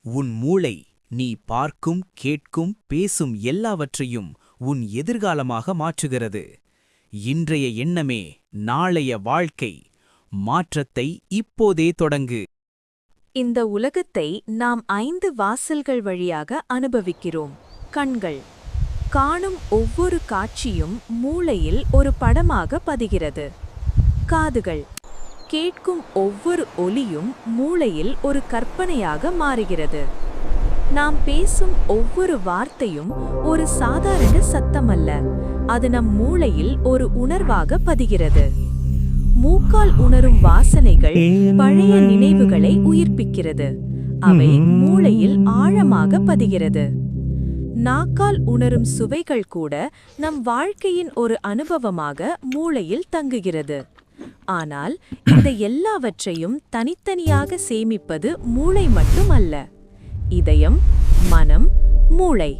உன் மூளை நீ பார்க்கும், கேட்கும், பேசும் எல்லாவற்றையும் உன் எதிர்காலமாக மாற்றுகிறது. இன்றைய எண்ணமே நாளைய வாழ்க்கை. மாற்றத்தை இப்போதே தொடங்கு. இந்த உலகத்தை நாம் 5 வாசல்கள் வழியாக அனுபவிக்கிறோம். கண்கள் காணும் ஒவ்வொரு காட்சியும் மூளையில் ஒரு படமாக பதிகிறது. காதுகள் கேட்கும் ஒவ்வொரு ஒலியும் மூளையில் ஒரு கற்பனையாக மாறுகிறது. நாம் பேசும் ஒவ்வொரு வார்த்தையும் ஒரு சாதாரண சத்தமல்ல, அது நம் மூளையில் ஒரு உணர்வாக பதிகிறது. மூக்கால் உணரும் வாசனைகள் பழைய நினைவுகளை உயிர்ப்பிக்கிறது, அவை மூளையில் ஆழமாக பதிகிறது. நாக்கால் உணரும் சுவைகள் கூட நம் வாழ்க்கையின் ஒரு அனுபவமாக மூளையில் தங்குகிறது. ஆனால் இந்த எல்லாவற்றையும் தனித்தனியாக சேமிப்பது மூளை மட்டுமல்ல. இதயம், மனம், மூளை,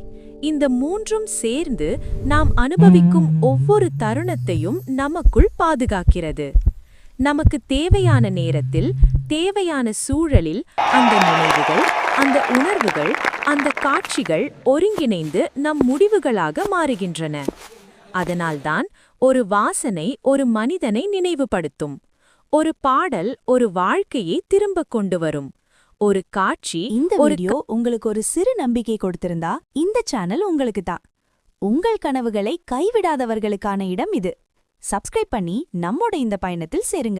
இந்த மூன்றும் சேர்ந்து நாம் அனுபவிக்கும் ஒவ்வொரு தருணத்தையும் நமக்குள் பாதுகாக்கிறது. நமக்கு தேவையான நேரத்தில், தேவையான சூழலில் அந்த நினைவுகள், அந்த உணர்வுகள், அந்த காட்சிகள் ஒருங்கிணைந்து நம் முடிவுகளாக மாறுகின்றன. அதனால்தான் ஒரு வாசனை ஒரு மனிதனை நினைவுபடுத்தும், ஒரு பாடல் ஒரு வாழ்க்கையை திரும்ப கொண்டு வரும், ஒரு காட்சி. இந்த வீடியோ உங்களுக்கு ஒரு சிறு நம்பிக்கை கொடுத்திருந்தா இந்த சேனல் உங்களுக்கு தான். உங்கள் கனவுகளை கைவிடாதவர்களுக்கான இடம் இது. சப்ஸ்கிரைப் பண்ணி நம்மோட இந்த பயணத்தில் சேருங்க.